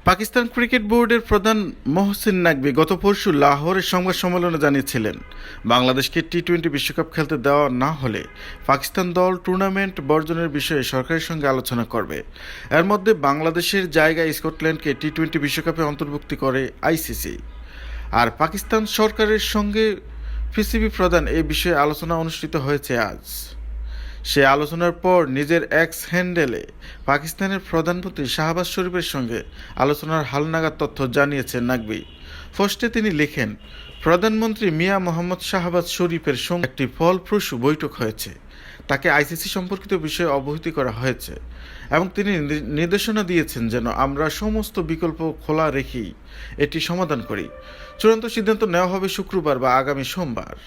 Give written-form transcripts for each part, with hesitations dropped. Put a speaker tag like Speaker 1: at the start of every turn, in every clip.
Speaker 1: Pakistan cricket বোর্ডের প্রধান মোহসিন নাকভি গত পরশু লাহোরের সংবাদ সম্মেলনে জানিয়েছিলেন, বাংলাদেশকে টি-20 বিশ্বকাপ খেলতে দেওয়া না হলে পাকিস্তান দল টুর্নামেন্ট বর্জনের বিষয়ে সরকারের সঙ্গে আলোচনা করবে। এর মধ্যে বাংলাদেশের জায়গায় স্কটল্যান্ডকে টি-20 বিশ্বকাপে অন্তর্ভুক্তি করে আইসিসি। আর পাকিস্তান সরকারের সঙ্গে পিসিবি প্রধান এই বিষয়ে আলোচনা অনুষ্ঠিত হয়েছে আজ। সে আলোচনার পর নিজের এক্স হ্যান্ডেলে পাকিস্তানের প্রধানমন্ত্রী শাহবাজ শরীফের সঙ্গে আলোচনার হালনাগাদ তথ্য জানিয়েছেন নাকভি। পোস্টে তিনি লেখেন, প্রধানমন্ত্রী মিয়া মোহাম্মদ শাহবাজ শরীফের সঙ্গে একটি ফলপ্রসূ বৈঠক হয়েছে। তাকে আইসিসি সম্পর্কিত বিষয়ে অবহিত করা হয়েছে এবং তিনি নির্দেশনা দিয়েছেন যেন আমরা সমস্ত বিকল্প খোলা রেখেই এটি সমাধান করি। চূড়ান্ত সিদ্ধান্ত নেওয়া হবে শুক্রবার বা আগামী সোমবার।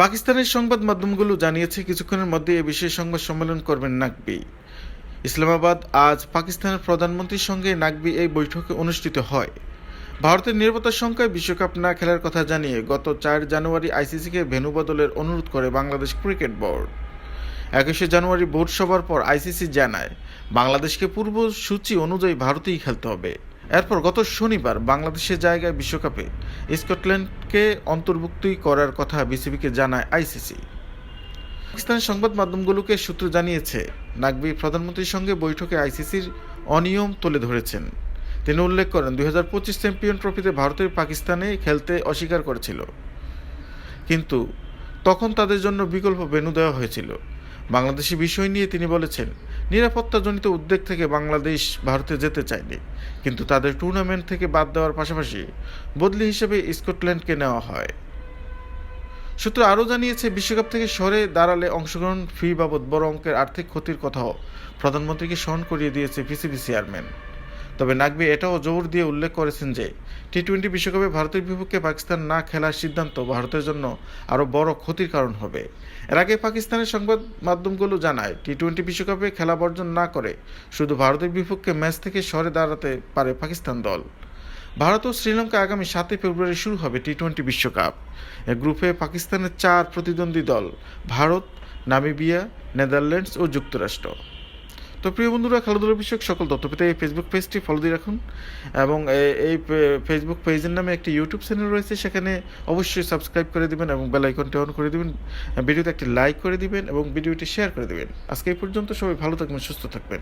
Speaker 1: পাকিস্তানের সংবাদ মাধ্যমগুলো জানিয়েছে কিছুক্ষণের মধ্যে এ বিষয়ে সংবাদ সম্মেলন করবেন নাকভি। ইসলামাবাদ আজ পাকিস্তানের প্রধানমন্ত্রীর সঙ্গে নাকভি এই বৈঠকে অনুষ্ঠিত হয়। ভারতের নিরাপত্তার সংখ্যায় বিশ্বকাপ না খেলার কথা জানিয়ে গত 4 জানুয়ারি আইসিসিকে ভেন্যু বদলের অনুরোধ করে বাংলাদেশ ক্রিকেট বোর্ড। 21শে জানুয়ারি বোর্ড সভার পর আইসিসি জানায়, বাংলাদেশকে পূর্ব সূচি অনুযায়ী ভারতেই খেলতে হবে। এরপর গত শনিবার বাংলাদেশের জায়গায় বিশ্বকাপে স্কটল্যান্ডকে অন্তর্ভুক্তি করার কথা বিসিবিকে জানায় আইসিসি। পাকিস্তানের সংবাদ মাধ্যমগুলোকে সূত্র জানিয়েছে, নাকভি প্রধানমন্ত্রীর সঙ্গে বৈঠকে আইসিসির অনিয়ম তুলে ধরেছেন। তিনি উল্লেখ করেন, 2025 চ্যাম্পিয়ন ট্রফিতে ভারতের পাকিস্তানে খেলতে অস্বীকার করেছিল, কিন্তু তখন তাদের জন্য বিকল্প ভেন্যু দেওয়া হয়েছিল। বাংলাদেশি বিষয় নিয়ে তিনি বলেছেন, নিরাপত্তাজনিত উদ্বেগ থেকে বাংলাদেশ ভারতে যেতে চায়নি, কিন্তু তাদের টুর্নামেন্ট থেকে বাদ দেওয়ার পাশাপাশি বদলি হিসেবে স্কটল্যান্ডকে নেওয়া হয়। সূত্র আরও জানিয়েছে, বিশ্বকাপ থেকে সরে দাঁড়ালে অংশগ্রহণ ফি বাবদ বড় অঙ্কের আর্থিক ক্ষতির কথাও প্রধানমন্ত্রীকে স্মরণ করিয়ে দিয়েছে পিসিবি চেয়ারম্যান। তবে নাকভি এটাও জোর দিয়ে উল্লেখ করেছেন যে টি-20 বিশ্বকাপে ভারতের বিপক্ষে পাকিস্তান না খেলার সিদ্ধান্ত ভারতের জন্য আরও বড় ক্ষতির কারণ হবে। এর আগে পাকিস্তানের সংবাদ মাধ্যমগুলো জানায়, টি-20 বিশ্বকাপে খেলা বর্জন না করে শুধু ভারতের বিপক্ষে ম্যাচ থেকে সরে দাঁড়াতে পারে পাকিস্তান দল। ভারত ও শ্রীলঙ্কা আগামী 7 ফেব্রুয়ারি শুরু হবে টি-20 বিশ্বকাপ। এ গ্রুপে পাকিস্তানের 4 প্রতিদ্বন্দ্বী দল ভারত, নামিবিয়া, নেদারল্যান্ডস ও যুক্তরাষ্ট্র। তো প্রিয় বন্ধুরা, খেলাধুলা বিষয়ক সকল তথ্য পেতে এই ফেসবুক পেজটি ফলো দিয়ে রাখুন এবং এই ফেসবুক পেজের নামে একটি ইউটিউব চ্যানেল রয়েছে, সেখানে অবশ্যই সাবস্ক্রাইব করে দিবেন এবং বেল আইকনটি অন করে দিবেন। ভিডিওতে একটি লাইক করে দিবেন এবং ভিডিওটি শেয়ার করে দিবেন। আজকে এই পর্যন্ত, সবাই ভালো থাকবেন, সুস্থ থাকবেন।